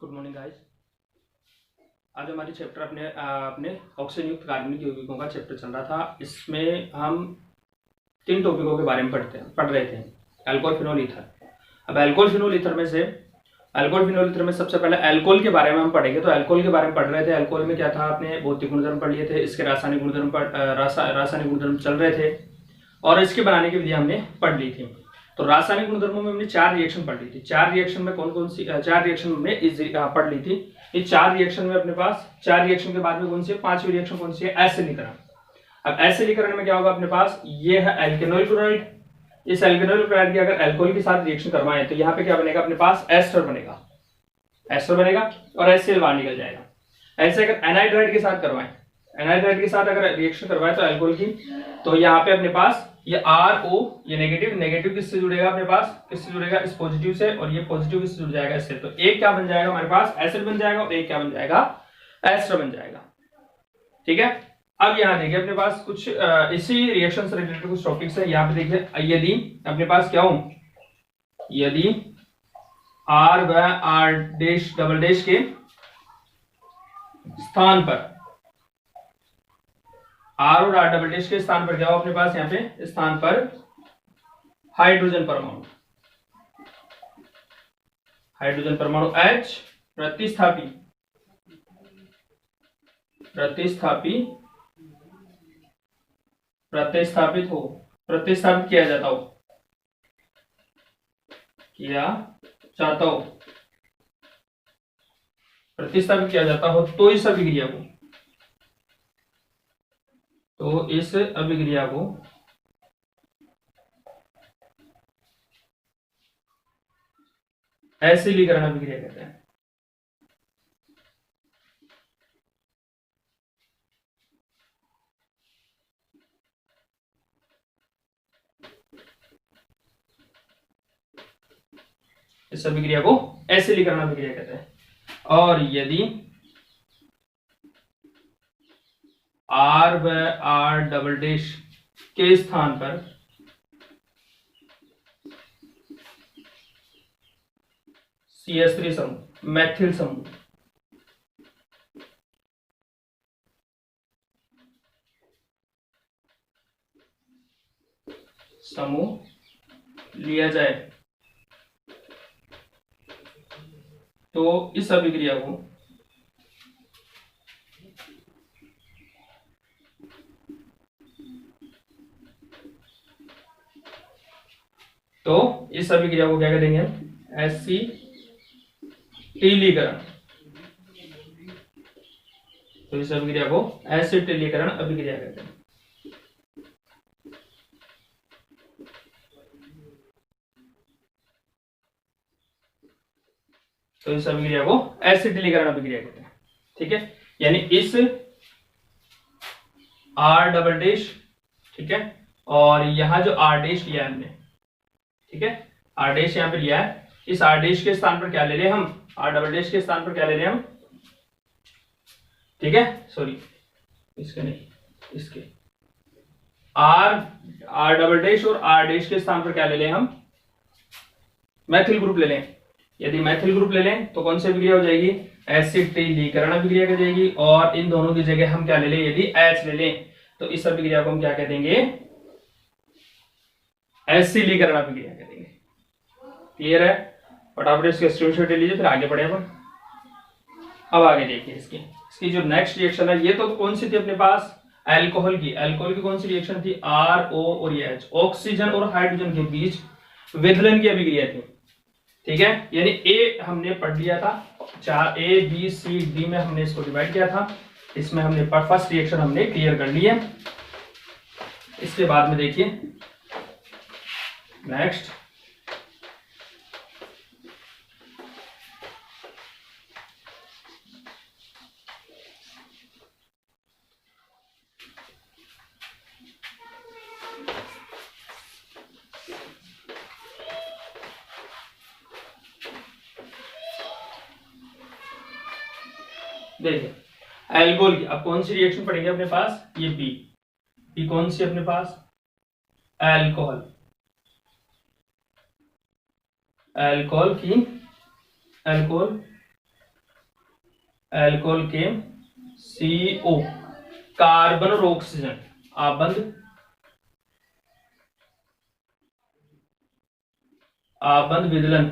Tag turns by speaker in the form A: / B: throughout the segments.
A: Good morning guys. आज हमारी chapter अपने ऑक्सीजन युक्त कार्बनिक यौगिकों का चैप्टर चल रहा था। इसमें हम तीन टॉपिकों के बारे में पढ़ रहे थे, अल्कोहल, फिनोल, ईथर। अब अल्कोहल, फिनोल, ईथर में से सबसे पहले अल्कोहल के बारे में हम पढ़ेंगे। तो अल्कोहल के बारे में पढ़ रहे थे। अल्कोहल में क्या था, आपने भौतिक गुणधर्म पढ़ लिए थे, इसके रासायनिक गुणधर्म चल रहे थे और इसके बनाने की विधि हमने पढ़ ली थी। तो रासायनिक गुणधर्मों में हमने 4 रिएक्शन पढ़ ली थी। 4 रिएक्शन में कौन कौन सी 4 रिएक्शन हमने पढ़ ली थी। ये 4 रिएक्शन में अपने पास 4 रिएक्शन के बाद में कौन सी है, 5वीं रिएक्शन कौन सी है, एसिडीकरण। अब एसिडीकरण में क्या होगा अपने पास, ये है एल्केनॉइल क्लोराइड। इस एल्केनॉइल क्लोराइड की अगर अल्कोहल के साथ रिएक्शन करवाएं तो यहाँ पे क्या बनेगा, अपने पास एस्टर बनेगा और एचसीएल बाहर निकल जाएगा। ऐसे अगर एनाइड्राइड के साथ करवाएं, एनाइड्राइड के साथ अगर रिएक्शन करवाएं तो अल्कोहल की, तो यहाँ पे अपने पास ये RO, ये नेगेटिव किससे जुड़ेगा, अपने पास किससे जुड़ेगा, इस पॉजिटिव से, और ये पॉजिटिव किससे जुड़ जाएगा, इससे। तो एक क्या बन जाएगा हमारे पास, एसिड बन जाएगा, और एक क्या बन जाएगा, एस्टर बन जाएगा। ठीक है। अब यहाँ देखिए अपने पास कुछ इसी रिएक्शन से रिलेटेड कुछ टॉपिक्स है। यहाँ पे देखिए, यदि अपने पास क्या हो, यदि R व R डैश डबल डैश के स्थान पर, R और R डबल डैश के स्थान पर क्या हो अपने पास, यहाँ पे स्थान पर हाइड्रोजन परमाणु H प्रतिस्थापित किया जाता हो तो इस अभिक्रिया को एसिडीकरण अभिक्रिया कहते हैं। इस अभिक्रिया को एसिडीकरण अभिक्रिया कहते हैं। और यदि R व R डबल डैश के स्थान पर CH3 समूह, मैथिल समूह लिया जाए तो इस अभिक्रिया को क्या करेंगे, एसिटिलीकरण। तो इस अभिक्रिया को एसिटिलीकरण अभिक्रिया कहते हैं। तो इस अभिक्रिया को एसिटिलीकरण अभिक्रिया कहते हैं। ठीक है, यानी इस R डबल डैश, ठीक है, और यहां जो R डैश लिया है हमने, ठीक है, R डैश यहां पे लिया है, इस R डैश के स्थान पर क्या ले रहे हैं हम, R डबल डैश के स्थान पर क्या ले रहे हैं हम, ठीक है, सॉरी इसके नहीं, इसके R डबल डैश और R डैश के स्थान पर क्या ले लें हम, मैथिल ग्रुप ले लें। यदि मैथिल ग्रुप ले लें तो कौन सी अभिक्रिया हो जाएगी, एसिटिलीकरण अभिक्रिया हो जाएगी। और इन दोनों की जगह हम क्या ले लें, यदि H ले लें तो इस अभिक्रिया को हम क्या कह देंगे, एसिडीकरण अभिक्रिया कह देंगे। क्लियर है, फटाफट इसके स्क्रीनशॉट ले लीजिए, फिर आगे बढ़े अपन। अब आगे देखिए इसकी जो नेक्स्ट रिएक्शन है, ये तो कौन सी थी अपने पास, अल्कोहल की कौन सी रिएक्शन थी, RO और ये H, ऑक्सीजन और हाइड्रोजन के बीच विदलन की अभिक्रिया थी। ठीक है, यानी A हमने पढ़ लिया था, 4 A B C D में हमने इसको डिवाइड किया था। इसमें हमने फर्स्ट रिएक्शन हमने क्लियर कर ली है। इसके बाद में देखिए नेक्स्ट, देखिए एल्कोहल की अब कौन सी रिएक्शन पड़ेगी अपने पास, ये बी कौन सी अपने पास, अल्कोहल अल्कोहल के CO, कार्बन और ऑक्सीजन आबंध विदलन,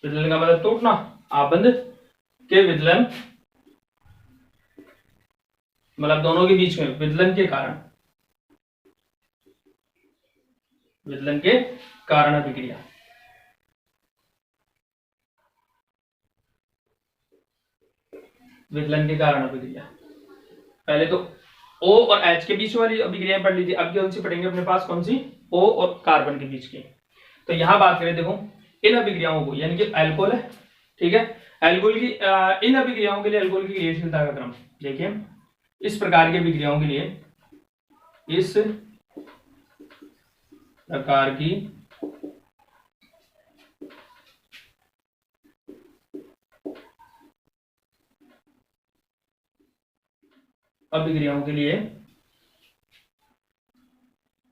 A: विदलन का मतलब टूटना, आबंध के विदलन मतलब दोनों के बीच में विदलन के कारण, विदलन के कारण अभिक्रिया। विदलन के कारण अभिक्रिया, पहले तो O और H के बीच वाली अभिक्रिया पढ़ लीजिए, अब कौन सी पढ़ेंगे अपने पास, कौन सी, O और कार्बन के बीच की। तो यहां बात करें, देखो इन अभिक्रियाओं को, यानी कि अल्कोहल है, ठीक है, अल्कोहल की इन अभिक्रियाओं के लिए अल्कोहल की क्रियाशीलता का क्रम देखिए, इस प्रकार की अभिक्रियाओं के लिए, इस प्रकार की अभिक्रियाओं के लिए,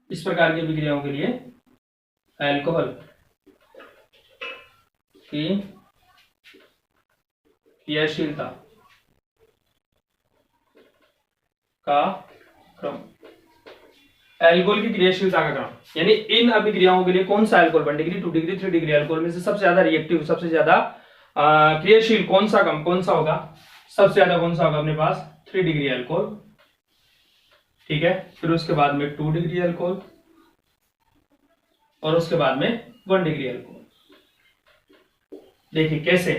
A: इस प्रकार की अभिक्रियाओं के लिए अल्कोहल की क्रियाशीलता का क्रम, अल्कोहल की क्रियाशीलता का क्रम, यानी इन अभिक्रियाओं के लिए कौन सा alcohol 1 degree 2 degree 3 degree alcohol में से सबसे ज्यादा रिएक्टिव, सबसे ज्यादा क्रियाशील कौन सा कम, कौन सा होगा, सबसे ज्यादा कौन सा होगा अपने पास 3 डिग्री अल्कोहल, ठीक है, फिर उसके बाद में 2 डिग्री अल्कोहल और उसके बाद में 1 डिग्री अल्कोहल। देखिए कैसे,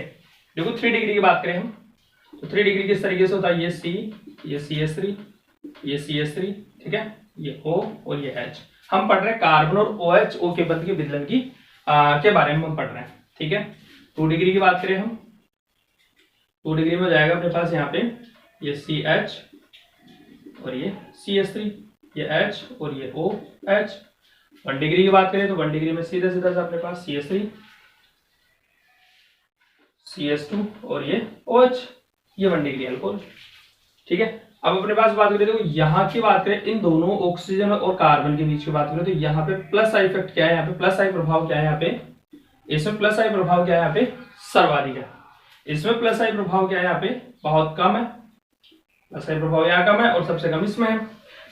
A: देखो 3 डिग्री की बात करें हम तो 3 डिग्री किस तरीके से होता है, ये C, ये CH3, ये CH3, ठीक है, ये O और ये H। हम पढ़ रहे हैं कार्बन और OH, O के बंध के विदलन की के बारे में हम पढ़ रहे हैं, ठीक है। 2 डिग्री की बात करें हम, 2 डिग्री में जाएगा अपने पास यहाँ पे ये CH और ये CH3, ये H और ये OH। 1 डिग्री की बात करें तो 1 डिग्री में सीधा सीधा सा अपने पास CH3, CH2 और ये OH, ये 1 डिग्री अल्कोहल, ठीक है। अब अपने पास बात करें तो यहाँ की बात करें, इन दोनों ऑक्सीजन और कार्बन के बीच की बात करें तो यहाँ पे प्लस आई इफेक्ट क्या है, यहाँ पे प्लस आई प्रभाव क्या है, यहाँ पे इसमें प्लस आई प्रभाव क्या है, यहाँ पे सर्वाधिक है, इसमें प्लस आई प्रभाव क्या है, यहाँ पे बहुत कम है, प्लस आई प्रभाव यहाँ कम है और सबसे कम इसमें है।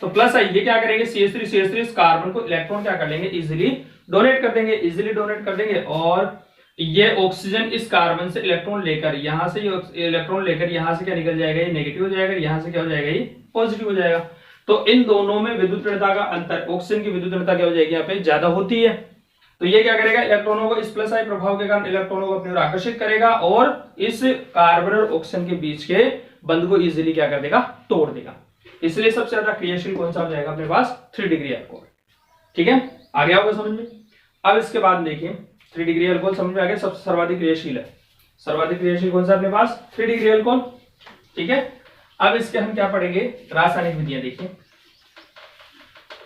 A: तो प्लस आई ये क्या करेंगे, CH3 इस कार्बन को इलेक्ट्रॉन क्या कर लेंगे, इजिली डोनेट कर देंगे, इजिली डोनेट कर देंगे, और ये ऑक्सीजन इस कार्बन से इलेक्ट्रॉन लेकर यहां से इलेक्ट्रॉन लेकर यहां से क्या निकल जाएगा, ये नेगेटिव हो जाएगा, यहां से क्या हो जाएगा, ये पॉजिटिव हो जाएगा। तो इन दोनों में विद्युत ऋणता का अंतर, ऑक्सीजन की विद्युत ऋणता क्या हो जाएगी, यहाँ पे ज्यादा होती है। तो ये क्या करेगा, इलेक्ट्रॉनों को इस प्लस आई प्रभाव के कारण इलेक्ट्रॉनों को अपनी ओर आकर्षित करेगा और इस कार्बन और ऑक्सीजन के बीच के बंध को इजिली क्या कर देगा, तोड़ देगा। इसलिए सबसे ज्यादा क्रियाशील कौन सा हो जाएगा अपने पास, 3 डिग्री अल्कोहल, ठीक है, आ गया होगा समझ में। अब इसके बाद देखिए 3 डिग्री अल्कोहल समझ में आ गया, सबसे सर्वाधिक क्रियाशील है, सर्वाधिक क्रियाशील कौन सा अपने पास 3 डिग्री अल्कोहल, ठीक है। अब इसके हम क्या पढ़ेंगे, रासायनिक विधियां देखिए,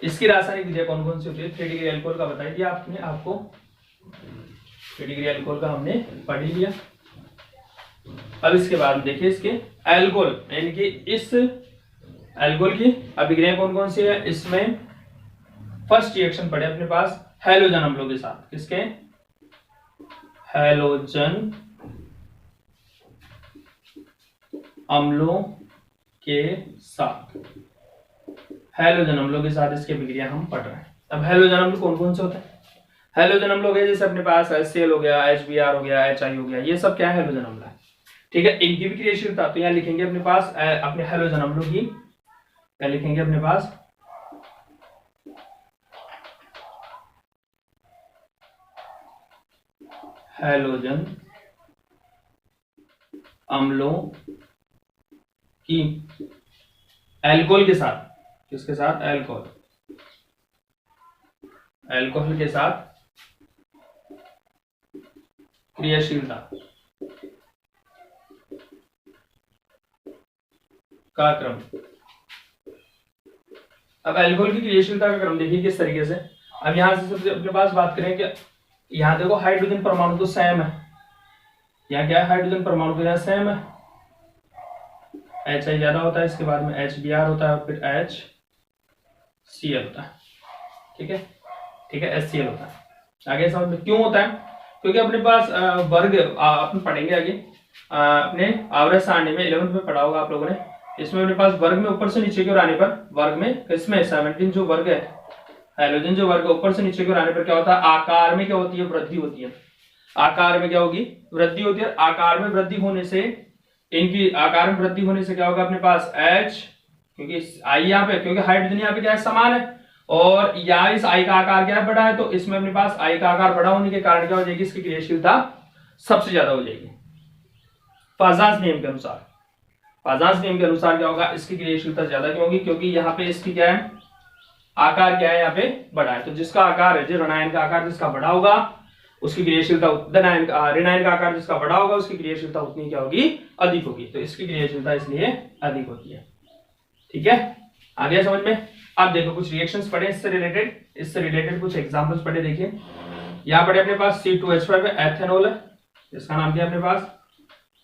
A: इसकी रासायनिक विधियां कौन कौन सी होती है। 3 डिग्री अल्कोहल का बताई दिया आपने, आपको 3 डिग्री अल्कोहल का हमने पढ़ ही लिया। अब इसके बाद देखिए इसके अल्कोहल, यानी कि इस अल्कोहल की अभिक्रिया कौन कौन सी है। इसमें फर्स्ट रिएक्शन पड़े अपने पास हैलोजन अम्लों के साथ, किसके, हैलोजन अम्लों के साथ, हैलोजन अम्लों के साथ इसकी अभिक्रिया हम पढ़ रहे हैं। अब हैलोजन अम्ल कौन कौन से होते हैं, हैलोजन अम्ल हो गए जैसे अपने पास HCl हो गया, HBr हो गया, HI हो गया, ये सब क्या है, हैलोजन अम्ल है, ठीक है। इनकी भी क्रियाशीलता तो यहाँ लिखेंगे अपने पास अपने हैलोजन अम्लों की, क्या लिखेंगे अपने पास, हैलोजन अम्लों की अल्कोहल के साथ, किसके साथ, अल्कोहल, अल्कोहल के साथ क्रियाशीलता का क्रम। अब अल्कोहल की क्रियाशीलता का क्रम देखिए किस तरीके से। अब यहां से सबसे अपने पास बात करें कि यहां देखो हाइड्रोजन परमाणु तो सेम है, यहाँ क्या है, हाइड्रोजन परमाणु तो यहाँ सेम है, HI ज्यादा होता है, इसके बाद में HBr होता है, फिर HCl होता है, ठीक है, ठीक है, HCl होता है। आगे समझ में क्यों होता है, क्योंकि अपने पास वर्ग अपन पढ़ेंगे आगे, अपने आवर्त सारणी में 11th में पढ़ा होगा आप लोगों ने। इसमें अपने पास वर्ग में ऊपर से नीचे की ओर आने पर वर्ग में इसमें 17 जो वर्ग है हैलोजन जो वर्ग ऊपर से नीचे की ओर आने पर क्या होता है, आकार में क्या होती है, वृद्धि होती है। आकार में क्या होगी, वृद्धि होती है। आकार में वृद्धि होने से इनकी आकार में वृद्धि होने से क्या होगा अपने पास h, क्योंकि आई यहाँ पे, क्योंकि हाइड्रोजन यहाँ पे क्या है, समान है, और यहाँ इस आई का आकार क्या है, बड़ा है, तो इसमें अपने पास आई का आकार बड़ा होने के कारण क्या हो जाएगी, इसकी क्रियाशीलता सबसे ज्यादा हो जाएगी। पाजांस नियम के अनुसार, पाजांस नियम के अनुसार क्या होगा, इसकी क्रियाशीलता ज्यादा क्यों होगी, क्योंकि यहाँ पे इसकी क्या है, आकार क्या है, यहाँ पे बड़ा है। तो जिसका आकार है, जो ऋणायन का आकार जिसका बड़ा होगा उसकी क्रियाशीलता, ऋणायन का आकार जिसका बड़ा होगा उसकी क्रियाशीलता उतनी क्या होगी, अधिक होगी। तो इसकी क्रियाशीलता इसलिए अधिक होती है। ठीक है, आ गया समझ में। अब देखो कुछ रिएक्शंस पढ़े इससे रिलेटेड कुछ एग्जांपल्स पढ़े। देखिए यहाँ पढ़े अपने पास C2H5 है, एथेनॉल है, इसका नाम क्या है अपने पास,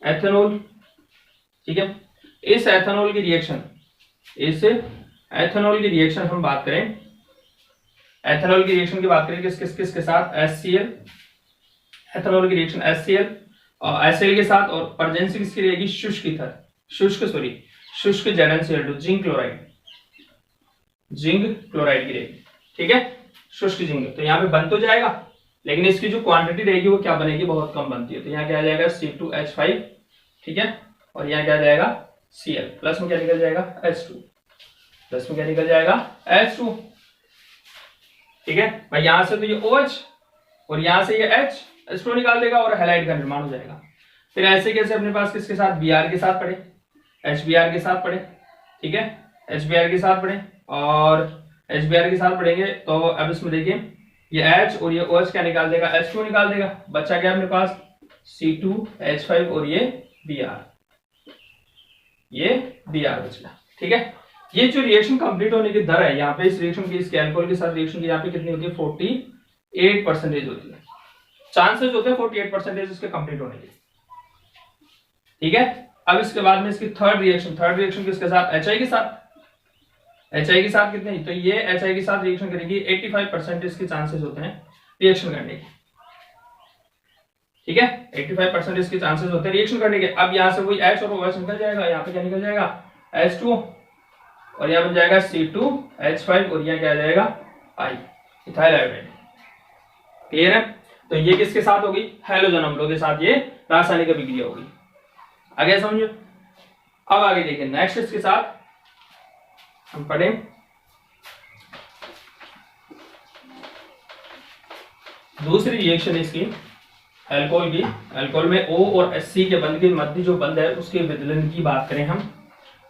A: एथेनॉल। ठीक है, इस एथेनॉल की रिएक्शन हम बात करें, एथेनॉल की रिएक्शन की बात करें किसके साथ, HCl, एथेनॉल की रिएक्शन HCl और HCl के साथ, और अर्जेंसी किसकी रहेगी, शुष्क ZnCl2 जिंक क्लोराइड की रहेगी। ठीक है, शुष्क जिंक, तो यहाँ पे बन तो जाएगा लेकिन इसकी जो क्वांटिटी रहेगी वो क्या बनेगी, बहुत कम बनती है। तो यहाँ क्या आ जाएगा C2H5, ठीक है, और यहाँ क्या आ जाएगा Cl, प्लस में क्या निकल जाएगा H2, प्लस में क्या निकल जाएगा H2। ठीक है भाई, यहां से तो ये OH और यहां से ये H2 निकाल देगा और हैलाइड का निर्माण हो जाएगा। फिर ऐसे कैसे अपने पास किसके साथ, Br के साथ पढ़े, HBr के साथ पढ़े। ठीक है, HBr के साथ पढ़े, और HBr के साथ पढ़ेंगे तो अब इसमें देखिए ये H और ये OH क्या निकाल देगा, H2 निकाल देगा, बचा क्या अपने पास C2H5 और ये Br बच गया। ठीक है, ये जो रिएक्शन कंप्लीट होने की दर है यहाँ पे, इस रिएक्शन की, इसके अल्कोहल के साथ रिएक्शन की यहाँ पे कितनी होती है, 48% होती है, चांसेस होते हैं 48% इसके कंप्लीट होने के। ठीक है, अब इसके बाद में इसकी थर्ड रिएक्शन किसके साथ, HI के साथ कितने, तो ये HI के साथ रिएक्शन करेगी, 85% इसके चांसेस होते हैं रिएक्शन करने के। ठीक है, 85% इसके चांसेस होते हैं रिएक्शन करने के। अब यहाँ से वही H और OH निकल जाएगा, यहाँ पे क्या निकल जाएगा H2 और यहाँ बन जाएगा C2H5 और यहाँ क्या आ जाएगा I, इथाइल आयोडाइड। क्लियर है, तो ये किसके साथ होगी, हैलोजन अम्लों के साथ ये रासायनिक अभिक्रिया होगी। आगे समझो। अब आगे देखिए नेक्स्ट इसके साथ हम पढ़े दूसरी रिएक्शन इसकी अल्कोहल की। अल्कोहल में O और H के बंध के मध्य जो बंध है उसके विदलन की बात करें हम,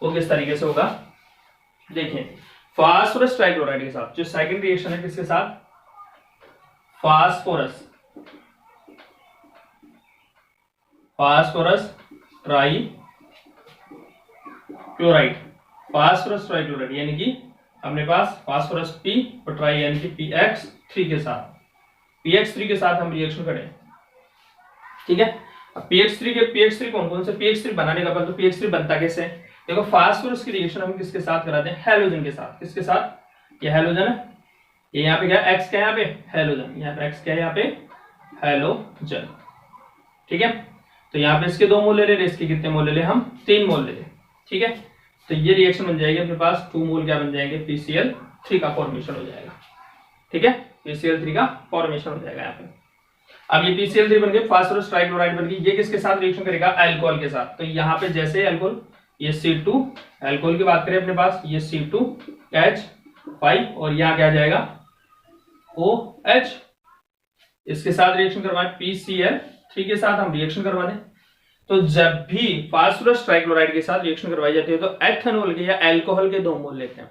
A: वो किस तरीके से होगा। देखिए फास्फोरस ट्राइक्लोराइड के साथ जो सेकंड रिएक्शन है, किसके साथ, फास्फोरस ट्राइक्लोराइड यानी कि अपने पास फास्फोरस P और ट्राई यानी कि PX3 के साथ हम रिएक्शन करें। ठीक है, अब PX3 कौन से PX3 बनाने का, तो PX3 बनता कैसे है, देखो फास्फोरस की रिएक्शन हम किसके साथ कराते हैं, हैलोजन के साथ। किसके साथ, ये हैलोजन है, ये यहाँ पे क्या है, X क्या है, यहाँ पे हैलोजन, यहाँ पे X क्या है, यहाँ पे हैलोजन। ठीक है, तो यहाँ पे इसके 2 मोल ले ले, इसके कितने मोल ले ले, हम 3 मोल ले ले। ठीक है, तो ये रिएक्शन बन जाएगी अपने पास 2 मोल क्या बन जाएंगे, PCl3 का फॉर्मेशन हो जाएगा। ठीक है, PCl3 का फॉर्मेशन हो जाएगा यहाँ पे। अब ये PCl3 बन गए, फास्फोरस ट्राइक्लोराइड बन गई, ये किसके साथ रिएक्शन करेगा, अल्कोहल के साथ। तो यहाँ पे जैसे अल्कोहल, ये C2 अल्कोहल की बात करें अपने पास, ये C2H5 और यहाँ क्या जाएगा OH, इसके साथ रिएक्शन करवाएं, PCl3 के साथ हम रिएक्शन करवा दें। तो जब भी फास्फोरस ट्राइक्लोराइड के साथ रिएक्शन करवाई जाती है तो एथेनॉल के या अल्कोहल के 2 मोल लेते हैं।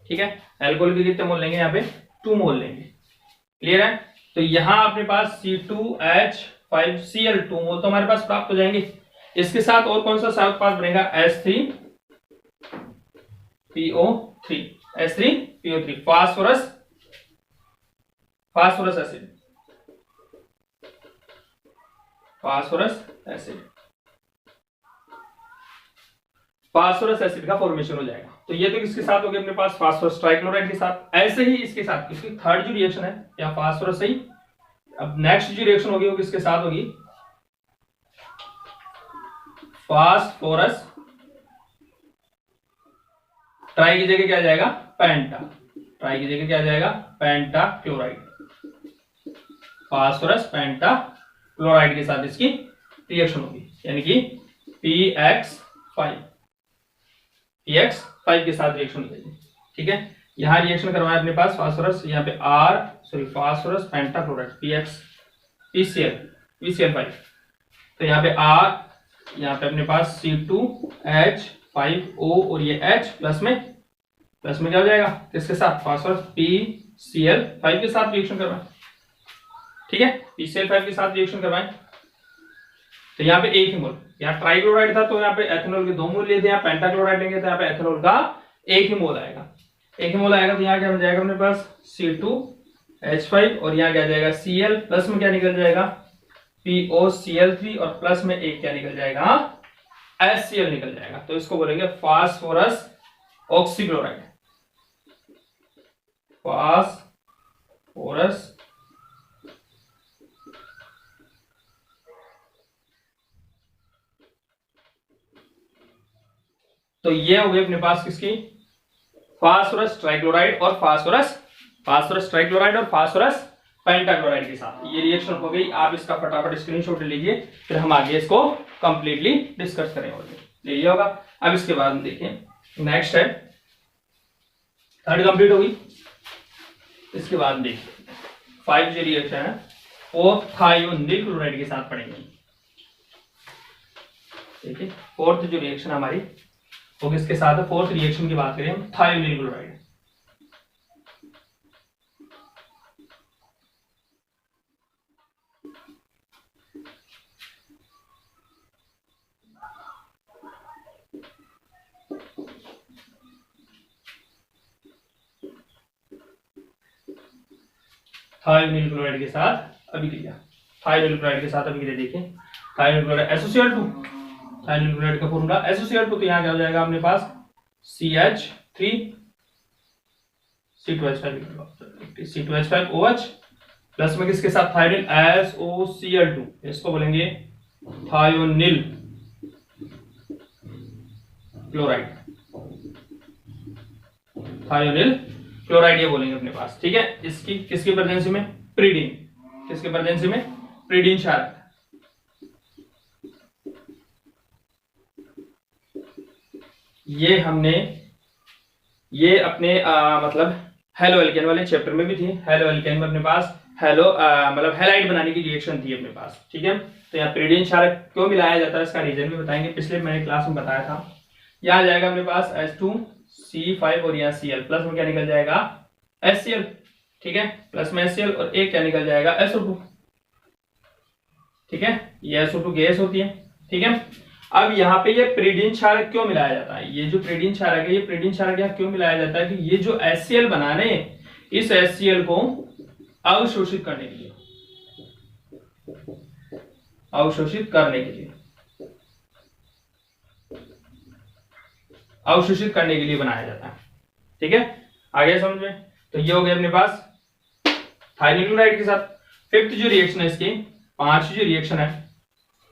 A: ठीक है, अल्कोहल के कितने मोल लेंगे, यहाँ पे 2 मोल लेंगे। क्लियर है, तो यहाँ अपने पास C2H5Cl 2 मोल तो हमारे पास प्राप्त हो जाएंगे। इसके साथ और कौन सा उत्पाद बनेगा, H3PO3 फास्फोरस एसिड का फॉर्मेशन हो जाएगा। तो ये तो किसके साथ हो गया अपने पास, फास्फोरस ट्राइक्लोराइड के साथ। ऐसे ही इसके साथ इसकी थर्ड जो रिएक्शन है या फास्फोरस ही, अब नेक्स्ट जो रिएक्शन होगी वो किसके साथ होगी, फास्फोरस, ट्राई की जगह क्या आ जाएगा पेंटा, ट्राई की जगह क्या आ जाएगा पेंटा क्लोराइड, फास्फोरस पेंटा क्लोराइड के साथ इसकी रिएक्शन होगी, यानी कि PX5 के साथ रिएक्शन होगी। ठीक है, यहां रिएक्शन करवाया अपने पास फास्फोरस, यहाँ पे फास्फोरस पेंटाक्लोराइड PCl5, तो यहाँ पे R, यहाँ पे अपने पास C2H5O और ये H प्लस में क्या हो जाएगा किसके साथ फास्फोरस PCl5 के साथ रिएक्शन करवाएं। ठीक है, PCl5 के साथ रिएक्शन करवाएं तो यहाँ पे एक ही मोल, यहाँ ट्राइक्लोराइड था तो यहाँ पे एथेनॉल के 2 मोल लिए थे, यहाँ पेंटाक्लोराइड लेंगे तो यहाँ पे एथेनॉल का एक ही मोल आएगा, तो यहाँ क्या बन जाएगा अपने पास C2H5 और यहाँ क्या जाएगा Cl, प्लस में क्या निकल जाएगा POCl3 और प्लस में एक क्या निकल जाएगा HCl निकल जाएगा, तो इसको बोलेंगे फास्फोरस ऑक्सीक्लोराइड, फास्फोरस तो ये हो गई अपने पास किसकी फास्फोरस ट्राइक्लोराइड और फास्फोरस ट्राइक्लोराइड और फास्फोरस पेंटाक्लोराइड के साथ ये रिएक्शन हो गई। आप इसका फटाफट स्क्रीनशॉट ले लीजिए, फिर हम आगे इसको कंप्लीटली डिस्कस करेंगे, ले लिया होगा। अब इसके बाद देखिए नेक्स्ट है थर्ड कंप्लीट होगी, इसके बाद देखिए 5 जो रिएक्शन है वो थायोनिल क्लोराइड के साथ पढ़ेंगे। देखिए फोर्थ जो रिएक्शन हमारी वो किसके साथ है, फोर्थ रिएक्शन की बात करें हम थायोनिल क्लोराइड, थायोनिल क्लोराइड के साथ अभिक्रिया, थायोनिल क्लोराइड के साथ अभिक्रिया देखिए thionyl chloride SOCl2, thionyl chloride का फॉर्मूला SOCl2, तो यहाँ क्या हो जाएगा अपने पास CH3 C2H5OH प्लस में किसके साथ थायोनिल SOCl2, इसको बोलेंगे थायोनिल क्लोराइड, थायोनिल क्लोराइड ये बोलेंगे अपने पास। ठीक है, इसकी किसकी प्रेजेंसी में प्रीडीन, किसके प्रेजेंसी में प्रीडीन क्षारक, ये हमने ये अपने मतलब हेलो एल्केन वाले चैप्टर में भी थी, हेलो एल्केन में अपने पास मतलब हैलाइड बनाने की रिएक्शन थी अपने पास। ठीक है, तो यहाँ प्रीडीन क्षारक क्यों मिलाया जाता है इसका रीजन भी बताएंगे, पिछले मैंने क्लास में बताया था। यहाँ जाएगा अपने पास H2C5 और यहाँ Cl, प्लस में क्या निकल जाएगा HCl। ठीक है, प्लस में HCl और एक क्या निकल जाएगा SO2। ठीक है, ये SO2 गैस होती है। ठीक है, अब यहाँ पे ये प्रीडीन क्षारक क्यों मिलाया जाता है, ये जो प्रीडीन क्षारक है ये प्रीडीन क्षारक यहाँ क्यों मिलाया जाता है कि ये जो HCl बना रहे हैं इस HCl को अवशोषित करने के लिए, अवशोषित करने के लिए बनाया जाता है। ठीक है, आगे समझ में, तो ये हो गया अपने पास थायोनिल क्लोराइड के साथ। फिफ्थ जो रिएक्शन है इसकी, 5 जो रिएक्शन है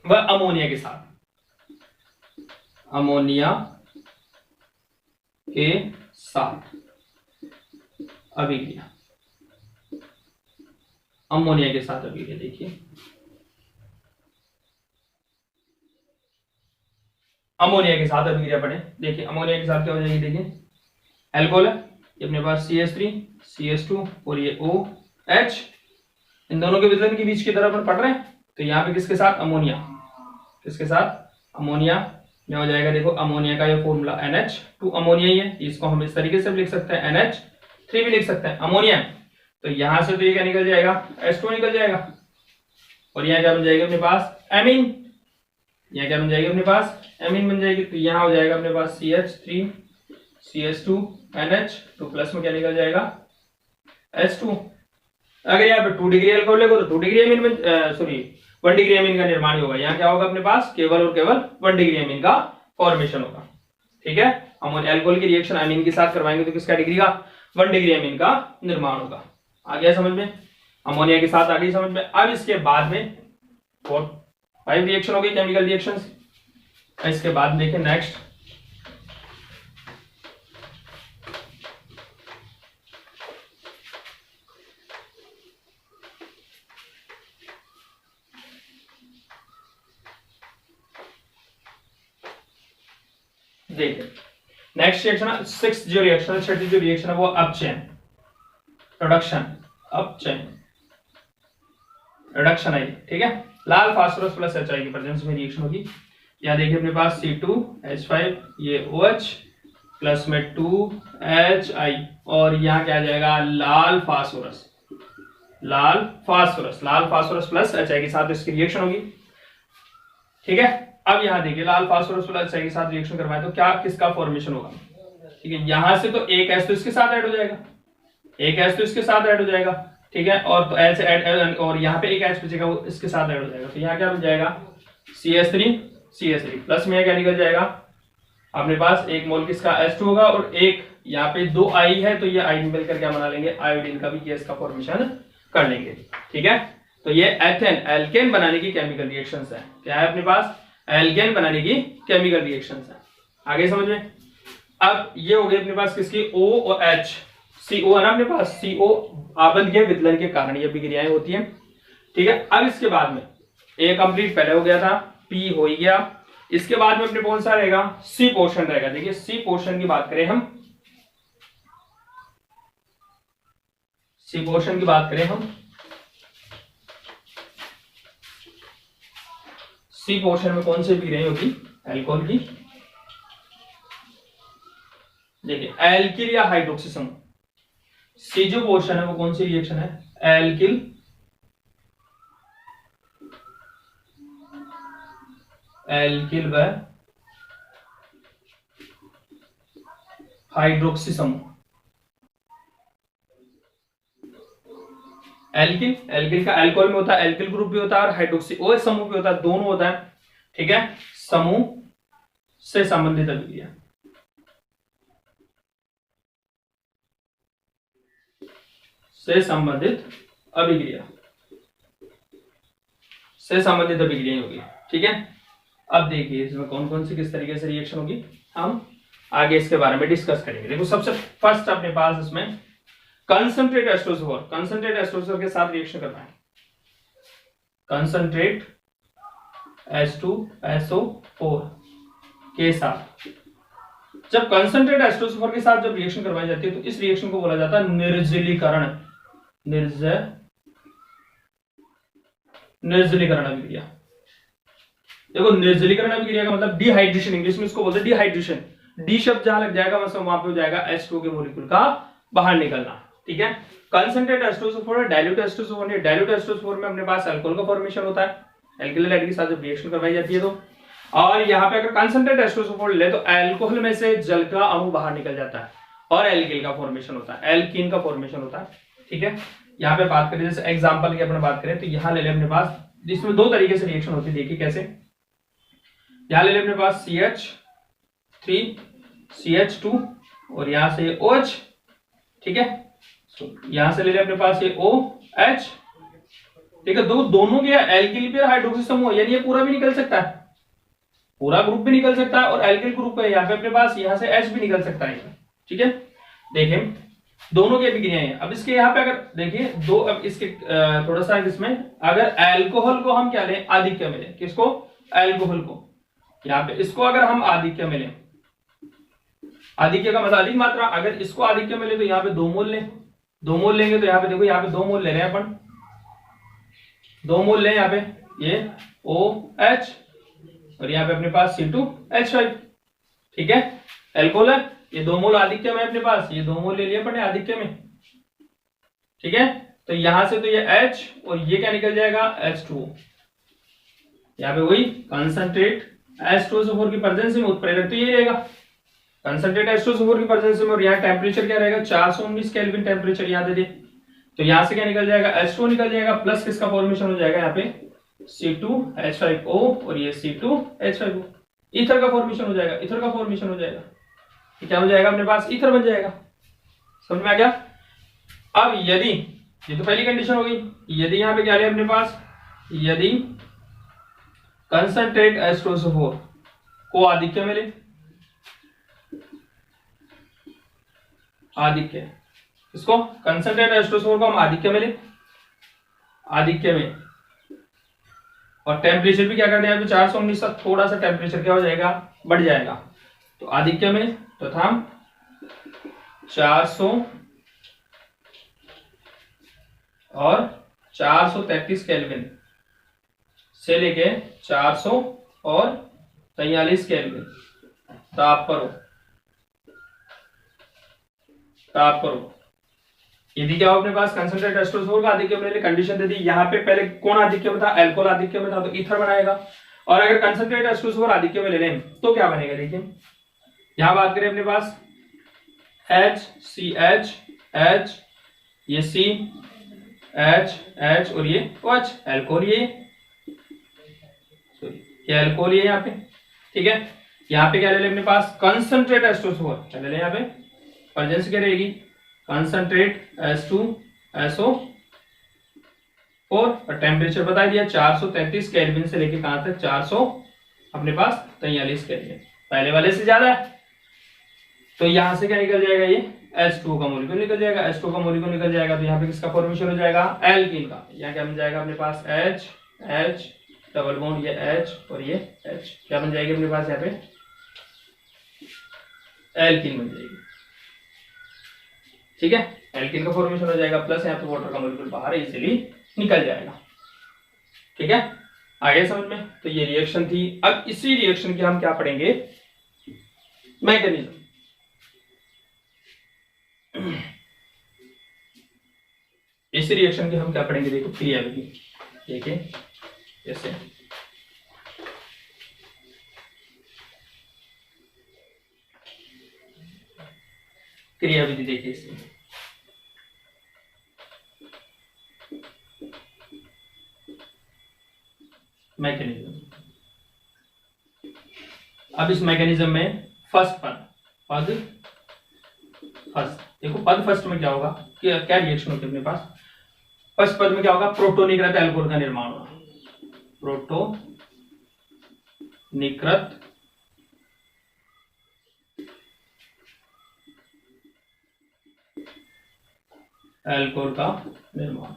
A: वह अमोनिया के साथ, अमोनिया के साथ अभिक्रिया, अमोनिया के साथ अभिक्रिया देखिए अमोनिया के साथ अभिक्रिया पढ़े। देखिए अमोनिया के साथ क्या हो जाएगी, देखिए एल्कोहल है ये अपने पास CH3 CH2 और ये OH, इन दोनों के विलयन के बीच की तरफ अपन पढ़ रहे हैं, तो यहाँ पे किसके साथ अमोनिया, किसके साथ अमोनिया में हो जाएगा। देखो अमोनिया का ये फॉर्मूला NH2 अमोनिया ही है, इसको हम इस तरीके से भी लिख सकते हैं, NH3 भी लिख सकते हैं अमोनिया। तो यहां से तो ये क्या निकल जाएगा H2 निकल जाएगा और यहाँ क्या बन जाएगा अपने पास एमीन, यहाँ क्या बन जाएगी अपने पास एमीन बन जाएगी। तो यहाँ हो जाएगा अपने पास CH3 CH2 NH2 प्लस में क्या निकल जाएगा H2। अगर यहाँ पे 2 डिग्री अल्कोहल लेगा तो 2 डिग्री अमीन में 1 डिग्री अमीन का निर्माण होगा। यहाँ क्या होगा अपने पास केवल और केवल 1 डिग्री अमीन का फॉर्मेशन होगा। ठीक है, हम अल्कोहल की रिएक्शन अमीन के साथ करवाएंगे तो किसका डिग्री का 1 डिग्री अमीन का निर्माण होगा। आ गया समझ में, अमोनिया के साथ आ गई समझ में। अब इसके बाद में 4 5 रिएक्शन हो गई केमिकल रिएक्शंस। इसके बाद देखिए नेक्स्ट, देखिए नेक्स्ट रिएक्शन है, सिक्स जो रिएक्शन है, छठी जो रिएक्शन है वो up chain production, up chain reduction आई, ठीक है। लाल फास्फोरस प्लस HI की प्रेजेंस में रिएक्शन होगी। यहाँ देखिए अपने पास C2H5 ये OH प्लस में 2HI और यहाँ क्या आ जाएगा लाल फास्फोरस, लाल फास्फोरस प्लस HI के साथ इसकी रिएक्शन होगी, ठीक है। अब यहाँ देखिए लाल फास्फोरस प्लस HI के साथ रिएक्शन करवाएं तो क्या किसका फॉर्मेशन होगा, ठीक है। यहां से तो एक H तो इसके साथ ऐड हो जाएगा, एक H तो इसके साथ ऐड हो जाएगा, ठीक है। और तो H ऐड और यहाँ पे एक H बचेगा वो इसके साथ ऐड हो जाएगा, तो यहाँ क्या बन जाएगा CH3 प्लस में क्या निकल जाएगा अपने पास, एक मोल किसका H2 होगा और एक यहाँ पे 2 I है तो ये I मिलकर क्या बना लेंगे, आयोडीन का भी गैस का फॉर्मेशन कर लेंगे, ठीक है। तो ये एथेन एल्केन बनाने की केमिकल रिएक्शंस है, क्या है अपने पास, एल्केन बनाने की केमिकल रिएक्शंस है। आगे समझ में, अब ये हो गई अपने पास किसकी O और H, CO है ना अपने पास, CO आबंध के विदलन के कारण ये अभिक्रियाएं होती हैं, ठीक है। अब इसके बाद में A कंप्लीट पहले हो गया था, P हो ही गया, इसके बाद में अपने कौन सा रहेगा, C पोर्शन रहेगा। देखिए C पोर्शन की बात करें हम, C पोर्शन की बात करें हम, C पोर्शन में कौन सी अभिक्रियाएं होगी, एल्कोहल की। देखिए एल्किल या हाइड्रोक्सी समूह, C जो पोर्शन है वो कौन सी रिएक्शन है, एल्किल व हाइड्रोक्सी समूह। एल्किल का एल्कोहल में होता है, एल्किल ग्रुप भी होता है और हाइड्रोक्सी OH समूह भी होता है, दोनों होता है, ठीक है। समूह से संबंधित अभिक्रिया, से संबंधित अभिक्रिया होगी, ठीक है। अब देखिए इसमें कौन कौन सी किस तरीके से रिएक्शन होगी, हम आगे इसके बारे में डिस्कस करेंगे। देखो सबसे फर्स्ट अपने पास इसमें कंसंट्रेट एस्ट्रोसोफोर के साथ रिएक्शन करना है, कंसंट्रेट H2SO4 के साथ। जब कंसंट्रेट एस्ट्रोसोफोर के साथ जब रिएक्शन करवाई जाती है तो इस रिएक्शन को बोला जाता है निर्जलीकरण अभिक्रिया। देखो निर्जलीकरण अभिक्रिया का मतलब डिहाइड्रेशन, इंग्लिश में इसको बोलते हैं डिहाइड्रेशन। डी शब्द जहां लग जाएगा मतलब वहां पे हो जाएगा H2 के मॉलिक्यूल का बाहर निकलना, ठीक है। कंसंट्रेट एस्ट्रोसोफोर, डाइल्यूट एस्ट्रोसोफोर, डाइल्यूट एस्ट्रोसोफोर में अपने पास अल्कोहल का फॉर्मेशन होता है, एल्किल हाइड के साथ जब रिएक्शन करवाई जाती है तो। और यहाँ पे अगर कंसंट्रेट एस्ट्रोसोफोर ले तो अल्कोहल में से जल का अणु बाहर निकल जाता है और एल्किल का फॉर्मेशन होता है, एल्कीन का फॉर्मेशन होता है, ठीक है। यहाँ पे बात करें जैसे एग्जांपल की अपने बात करें तो यहाँ ले ले अपने पास, जिसमें दो तरीके से रिएक्शन होती है, देखिए कैसे। यहाँ ले ले अपने पास CH3 CH2 और यहाँ से OH, ठीक है। यहां से ले ले अपने पास ये OH, ठीक है। दोनों के एल्किल पे हाइड्रोक्सी समूह, यानी ये पूरा भी निकल सकता है, पूरा ग्रुप भी निकल सकता है और एल्किल ग्रुप है यहाँ पे अपने पास, यहाँ से H भी निकल सकता है, ठीक है। देखें दोनों की अभिक्रियाएं हैं। अब इसके यहाँ पे अगर देखिए दो, अब इसके थोड़ा सा इसमें अगर अल्कोहल को हम क्या लें, आधिक्य में लें, किसको, अल्कोहल को। यहाँ पे इसको अगर हम आधिक्य में लें, आधिक्य का मतलब अधिक मात्रा, अगर इसको आधिक्य में ले तो यहाँ पे 2 मोल लें, 2 मोल लेंगे तो यहाँ पे देखो यहाँ पे 2 मोल ले रहे हैं अपन, 2 मोल लें यहाँ पे, ये OH और यहाँ पे अपने पास C2H5, ठीक है। एल्कोहल है, ये 2 मोल आधिक्य में अपने पास, ये 2 मोल ले लिए अपने आधिक्य में, ठीक है। तो यहां से तो ये H और ये क्या निकल जाएगा H2O। यहाँ पे वही कंसंट्रेट एस्ट्रोसोफोर की प्रेजेंस में उत्प्रेरक तो ये रहेगा, कंसंट्रेट एस्ट्रोसोफोर की प्रेजेंस में, और यहाँ टेम्परेचर क्या रहेगा 419 केल्विन टेम्परेचर यहाँ दे दे, तो यहाँ से क्या निकल जाएगा H2O निकल जाएगा, प्लस किसका फॉर्मेशन हो जाएगा यहाँ पे C2H5O और ये C2H5O, ईथर का फॉर्मेशन हो जाएगा, ईथर का फॉर्मेशन हो जाएगा, क्या हो जाएगा अपने पास, ईथर बन जाएगा। समझ में आ गया। अब यदि, ये तो पहली कंडीशन हो गई, यदि यहाँ पे क्या है अपने पास, यदि कंसंट्रेट एस्ट्रोसोफोर को आधिक्य में ले, आधिक्य, इसको कंसंट्रेट H2SO4 को हम आधिक्य में ले, आधिक्य में, और टेम्परेचर भी क्या कर दें, 419 तक थोड़ा सा टेम्परेचर क्या हो जाएगा, बढ़ जाएगा। तो आधिक्य में तथा 400 और 433 केल्विन से लेके 400 और 43 केल्विन ताप पर हो। यदि क्या हो अपने पास कंसंट्रेट H2SO4 का आधिक्य में कंडीशन दे दी, यहाँ पे पहले कौन आधिक्य में था, अल्कोहल आधिक्य में था, तो ईथर बनाएगा। और अगर कंसंट्रेट H2SO4 आधिक्य में ले लें तो क्या बनेगा, देखिए यहां बात करें अपने पास HCH, H, ये C, H और ये OH, अल्कोहल, ये अल्कोहल है यहाँ पे, ठीक है। यहाँ पे क्या ले लें अपने पास, कंसंट्रेट H2SO4, क्या ले लें यहाँ पे, प्रेजेंस क्या रहेगी, कंसंट्रेट H2SO4, और टेम्परेचर बता दिया 433 केल्विन से लेके कहां तक, 400 अपने पास 43 केल्विन, पहले वाले से ज्यादा है। तो यहां से क्या निकल जाएगा, ये H2 का मॉलिक्यूल निकल जाएगा, H2 का मॉलिक्यूल निकल जाएगा, तो यहाँ पे किसका फॉर्मेशन हो जाएगा, एल्कीन का। यहाँ क्या बन जाएगा अपने पास, H डबल बॉन्ड, ये H और ये H, क्या बन जाएगी अपने पास, यहाँ पे एल्कीन बन जाएगी, ठीक है। एल्कीन का फॉर्मेशन हो जाएगा, प्लस यहाँ पे वाटर का मॉलिक्यूल बाहर इजीली निकल जाएगा, ठीक है। आगे समझ में, तो ये रिएक्शन थी। अब इसी रिएक्शन की हम क्या पढ़ेंगे, मैकेनिज्म। इसी रिएक्शन की हम क्या पढ़ेंगे, देखो क्रियाविधि, देखिए जैसे क्रियाविधि, देखिए इसमें मैकेनिज्म। अब इस मैकेनिज्म में फर्स्ट देखो पद फर्स्ट में क्या होगा, क्या रिएक्शन होती है अपने पास, फर्स्ट पद में क्या होगा, प्रोटोनिकृत अल्कोहल का निर्माण होगा, प्रोटोनिकृत अल्कोहल का निर्माण,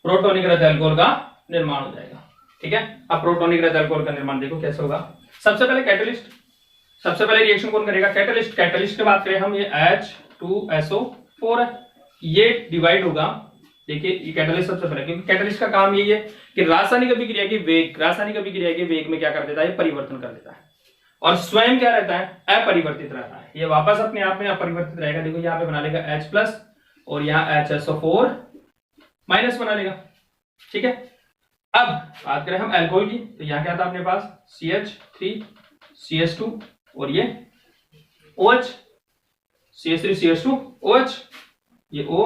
A: प्रोटोनिकृत अल्कोहल का निर्माण हो जाएगा, ठीक है। अब प्रोटोनिकृत अल्कोहल का निर्माण देखो कैसे होगा। सबसे पहले कैटलिस्ट, सबसे पहले रिएक्शन कौन करेगा, कैटलिस्ट। कैटलिस्ट की बात करें हम, ये H2SO4 है, ये डिवाइड होगा, देखिए ये कैटलिस्ट सबसे पहले, क्योंकि कैटलिस्ट का काम यही है कि रासायनिक अभिक्रिया के वेग में क्या कर देता है, परिवर्तन कर देता है, और स्वयं क्या रहता है, अपरिवर्तित रहता है। ये वापस अपने आप में अपरिवर्तित रहेगा, देखो यहाँ पे बना लेगा H+ और यहाँ HSO4- बना लेगा, ठीक है। अब बात करें हम अल्कोहल की, तो यहाँ क्या था अपने पास, CH3 CH2 और ये OH, CH3 CH2 OH, ये O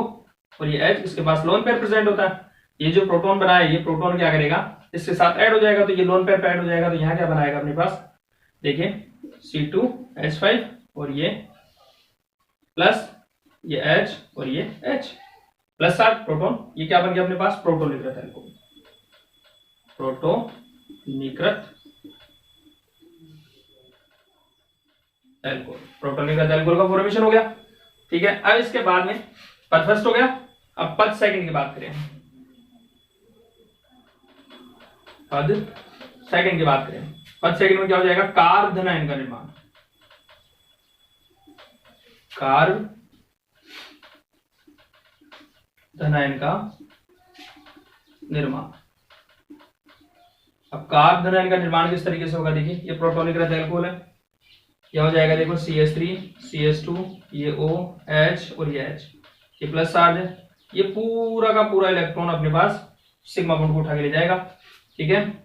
A: और ये H, इसके पास लोन पेयर प्रेजेंट होता है। ये जो प्रोटॉन बना है, ये प्रोटॉन क्या करेगा, इसके साथ ऐड हो जाएगा, तो ये लोन पेयर ऐड हो जाएगा, तो यहाँ क्या बनाएगा अपने पास, देखिए C2H5 और ये प्लस ये H और ये H प्लस 7 प्रोटॉन, ये क्या बन गया अपने पास, प्रोटोनिकृत अल्कोहल, प्रोटोनिकृत अल्कोहल का फॉर्मेशन हो गया, ठीक है। अब इसके बाद में पद फर्स्ट हो गया, अब पद सेकंड की बात करें, पद सेकंड की बात करें, पद सेकंड में क्या हो जाएगा, कार्बोधनायन का निर्माण, कार्बोधनायन का निर्माण। अब कार्बोधनायन का निर्माण किस तरीके से होगा, देखिए ये प्रोटोनिकृत अल्कोहल है, क्या हो जाएगा, देखो CH3 CH2 ये O H और ये H, ये प्लस चार्ज है, ये पूरा का पूरा इलेक्ट्रॉन अपने पास सिग्मा बॉन्ड को उठा के ले जाएगा, ठीक है।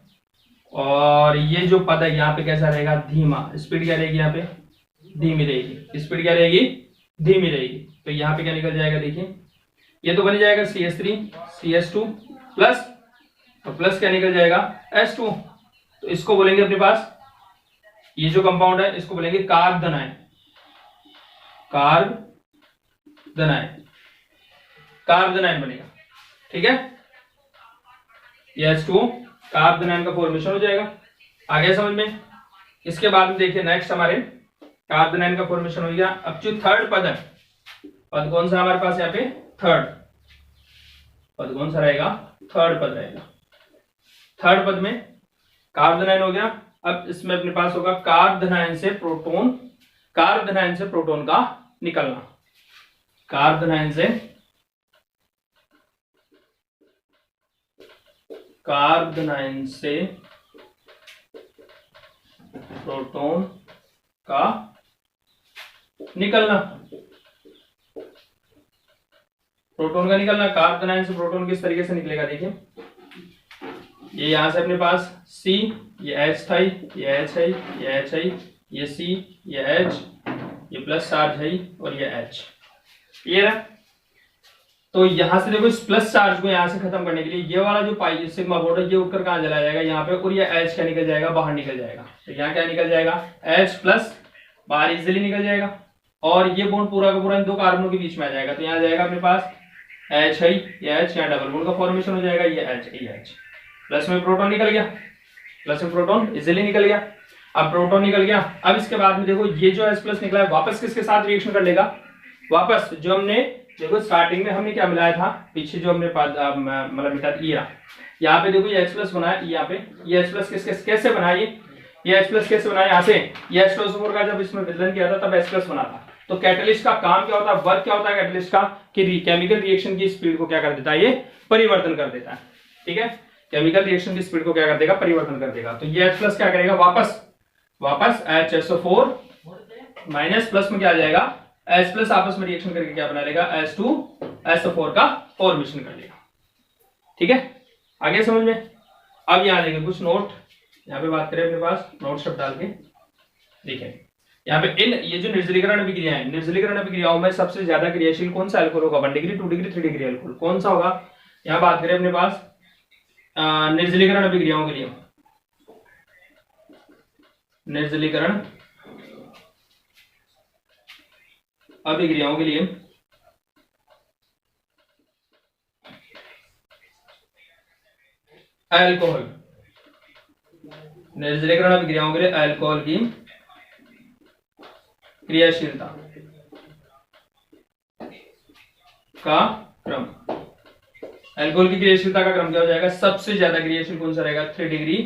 A: और ये जो पद है यहाँ पे कैसा रहेगा, धीमा, स्पीड क्या रहेगी, यहाँ पे धीमी रहेगी, स्पीड क्या रहेगी, धीमी रहेगी। तो यहाँ पे क्या निकल जाएगा, देखिए ये तो बन जाएगा CH3 CH2 प्लस, तो प्लस क्या निकल जाएगा H2, तो इसको बोलेंगे अपने पास, ये जो कंपाउंड है इसको बोलेंगे कार्बोधनायन, कार्बोधनायन बनेगा, ठीक है। ये H2 कार्बोधनायन का फॉर्मेशन हो जाएगा, आगे समझ में। इसके बाद में देखिए नेक्स्ट हमारे कार्बन आयन का फॉर्मेशन हो गया। अब जो थर्ड पद है, पद कौन सा हमारे पास यहाँ पे, थर्ड पद कौन सा रहेगा, थर्ड पद रहेगा। थर्ड पद में कार्बन आयन हो गया। अब इसमें अपने पास होगा कार्बन आयन से प्रोटॉन, कार्बन आयन से प्रोटॉन का निकलना, कार्बन आयन से, कार्बन आयन से प्रोटॉन का निकलना, प्रोटॉन का निकलना। कार्बन आयन से प्रोटॉन किस तरीके से निकलेगा, देखिए ये यहां से अपने पास C, ये H था, ये H है, ये H है, ये C, ये H, ये प्लस चार्ज है और ये H, ये रहा। तो यहां से देखो इस प्लस चार्ज को यहां से खत्म करने के लिए ये वाला जो पाई सिग्मा बोर्ड है ये उठकर कहां चला जाएगा, यहाँ पे, और ये H क्या निकल जाएगा, बाहर निकल जाएगा। तो यहाँ क्या निकल जाएगा, H प्लस बाहर इजिली निकल जाएगा और ये बॉन्ड पूरा का पूरा इन दो कार्बनों के बीच में आ जाएगा। तो यहाँ जाएगा अपने पास H है, ये H, यहाँ डबल बॉन्ड का फॉर्मेशन हो जाएगा, ये H, ये H, प्लस में प्रोटॉन निकल गया, प्लस में प्रोटॉन इजिली निकल गया। अब प्रोटॉन निकल गया, अब इसके बाद में देखो ये जो H प्लस निकला है वापस किसके साथ रिएक्शन कर लेगा, वापस जो हमने देखो स्टार्टिंग में हमने क्या मिलाया था, पीछे जो हमने मतलब मिटा दिया, यहाँ पे देखो ये H प्लस बना है, यहाँ पे ये H प्लस कैसे बना, ये H प्लस कैसे बना, यहाँ से ये H2SO4 का जब इसमें विलयन किया था तब H प्लस बना था। तो कैटलिस्ट का काम क्या होता है, वर्क क्या होता है कैटलिस्ट का, कि केमिकल रिएक्शन की स्पीड को क्या कर देता है, ये परिवर्तन कर देता है। ठीक है, केमिकल रिएक्शन की स्पीड को क्या कर देगा, परिवर्तन कर देगा। तो ये H प्लस क्या करेगा, वापस HSO4 माइनस प्लस में क्या आ जाएगा, H प्लस आपस में रिएक्शन करके क्या बना लेगा, H2SO4 का फॉर्मेशन कर लेगा। ठीक है, आगे समझ में। अब यहाँ देखिए कुछ नोट, यहाँ पे बात करें अपने पास नोट शब्द डाल के देखिए, यहाँ पे इन ये जो निर्जलीकरण अभिक्रिया है, निर्जलीकरण अभिक्रियाओं में सबसे ज्यादा क्रियाशील कौन सा अल्कोहल होगा, 1 डिग्री 2 डिग्री 3 डिग्री अल्कोहल कौन सा होगा। यहाँ बात करें अपने पास निर्जलीकरण अभिक्रियाओं के लिए, निर्जलीकरण अभिक्रियाओं के लिए अल्कोहल, निर्जलीकरण अभिक्रियाओं के लिए अल्कोहल की क्रियाशीलता का क्रम, अल्कोहल की क्रियाशीलता का क्रम क्या हो जाएगा, सबसे ज्यादा क्रियाशील कौन सा रहेगा, 3 डिग्री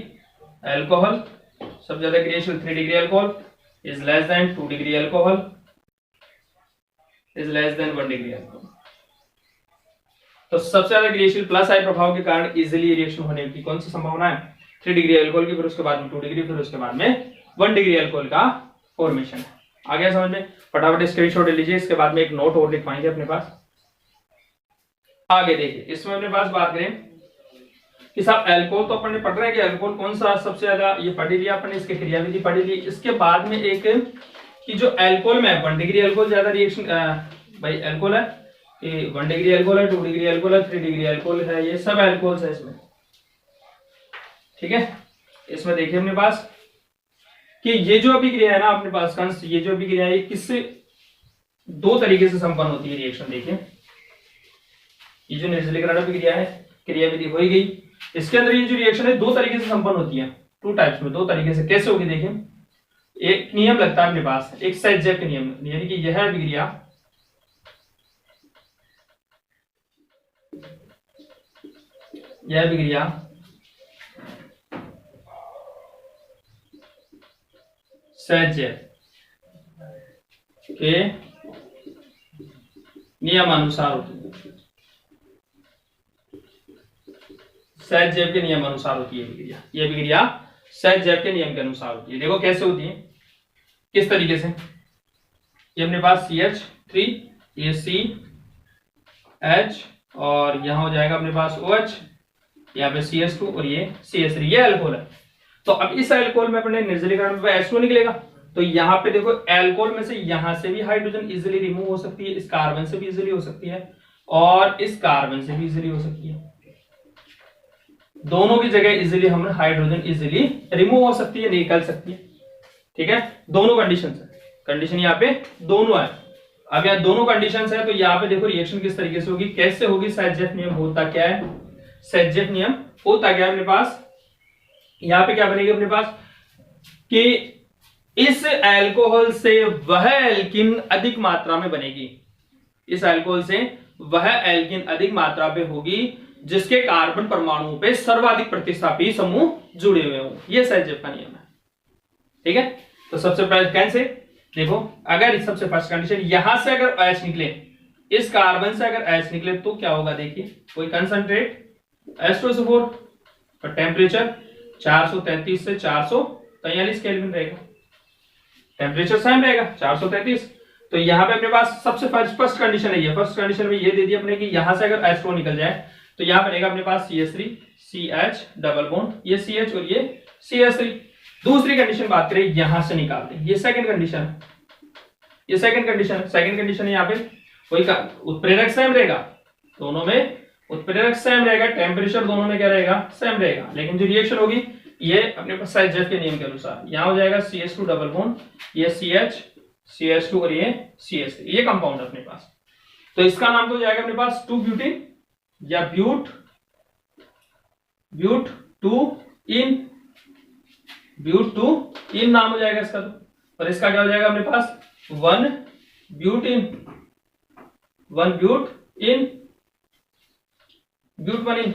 A: अल्कोहल, सबसे ज्यादा क्रियाशील 3 degree alcohol is less than 2 degree alcohol is less than 1 degree alcohol. तो सबसे ज्यादा क्रियाशील प्लस आई प्रभाव के कारण इजिली रिएक्शन होने की कौन सी संभावना है, 3 डिग्री अल्कोहल की, फिर उसके बाद में 2 डिग्री, फिर उसके बाद में 1 डिग्री अल्कोहल का फॉर्मेशन है। आ गया समझ में, फटाफट स्क्रीनशॉट ले लीजिए, इसके बाद में एक नोट और लिखवाएंगे अपने पास। आगे देखिए इसमें अपने पास बात करें कि साहब अल्कोहल तो अपन ने पढ़ रहे हैं कि अल्कोहल कौन सा सबसे ज्यादा, ये पढ़ लिया अपन ने, इसकी क्रियाविधि पढ़ ली। इसके बाद में एक कि जो अल्कोहल में 1 डिग्री अल्कोहल ज्यादा रिएक्शन, भाई अल्कोहल है 1 डिग्री अल्कोहल है, 2 डिग्री अल्कोहल है, 3 डिग्री अल्कोहल है, ये सब अल्कोहल्स है इसमें। ठीक है, इसमें देखिए अपने पास कि ये जो अभिक्रिया है ना अपने पास कंस, ये जो अभिक्रिया है किससे, 2 तरीके से संपन्न होती है रिएक्शन। देखिए ये जो निर्जलीकरण अभिक्रिया है, क्रियाविधि हो गई, इसके अंदर ये जो रिएक्शन है 2 तरीके से संपन्न होती है, 2 टाइप्स में, 2 तरीके से। कैसे होगी देखिए, एक नियम लगता है अपने पास, एक सेटजेफ नियम, यानी कि यह अभिक्रिया सेटजेफ के नियमानुसार होती है, सेटजेफ के नियमानुसार होती है अभिक्रिया, ये अभिक्रिया सेटजेफ के नियम के अनुसार होती है। देखो कैसे होती है, किस तरीके से, ये अपने पास CH3, ये CH और यहां हो जाएगा अपने पास OH, यहाँ पे CS2 और ये CS3, ये अल्कोहल है। तो अब इस अल्कोहल में अपने निर्जलीकरण में H2 निकलेगा, तो यहाँ पे देखो अल्कोहल में से यहां से भी हाइड्रोजन इजीली रिमूव हो सकती है, इस कार्बन से भी इजीली हो सकती है और इस कार्बन से भी इजीली हो सकती है, दोनों की जगह इजीली हम हाइड्रोजन इजीली रिमूव हो सकती है, निकल सकती है। ठीक है, दोनों कंडीशन है, कंडीशन यहाँ पे दोनों है। अब यहाँ दोनों कंडीशन है, तो यहाँ पे देखो रिएक्शन किस तरीके से होगी, कैसे होगी, सेटजेफ नियम होता क्या है, सेटजेफ नियम होता क्या है अपने पास, यहाँ पे क्या बनेगी अपने पास, कि इस अल्कोहल से वह एल्किन अधिक मात्रा में बनेगी, इस अल्कोहल से वह एल्किन अधिक मात्रा पे होगी जिसके कार्बन परमाणुओं पे सर्वाधिक प्रतिस्थापी समूह जुड़े हुए हों। यह सहजैव का नियम है। ठीक है, तो सबसे पहले कैसे देखो, अगर सबसे फर्स्ट कंडीशन यहां से अगर H निकले, इस कार्बन से अगर H निकले तो क्या होगा, देखिए कोई कंसंट्रेट H2SO4 और टेम्परेचर 433 से 443 केल्विन रहेगा, टेम्परेचर सेम रहेगा 433। तो यहाँ पे अपने पास सबसे फर्स्ट कंडीशन है ये, फर्स्ट कंडीशन में ये दे दी अपने कि यहां से अगर H2 निकल जाए तो यहां बनेगा अपने पास CH3 CH डबल बॉन्ड, ये CH और ये CH3। दूसरी कंडीशन बात करें यहां से निकालते हैं, ये सेकंड कंडीशन है, ये सेकंड कंडीशन है। यहाँ पे कोई उत्प्रेरक सेम रहेगा, दोनों में उत्प्रेरक सेम रहेगा, टेम्परेचर दोनों में क्या रहेगा, सेम रहेगा, लेकिन जो रिएक्शन होगी ये अपने पास सहजैव के नियम के अनुसार यहाँ हो जाएगा CH2 डबल बॉन्ड, ये CH CH2 और ये CH3, ये कंपाउंड अपने पास। तो इसका नाम तो हो जाएगा अपने पास 2 ब्यूटीन या ब्यूट 2 इन नाम हो जाएगा इसका तो, और इसका क्या हो जाएगा अपने पास 1 ब्यूट इन ब्यूट 1 इन।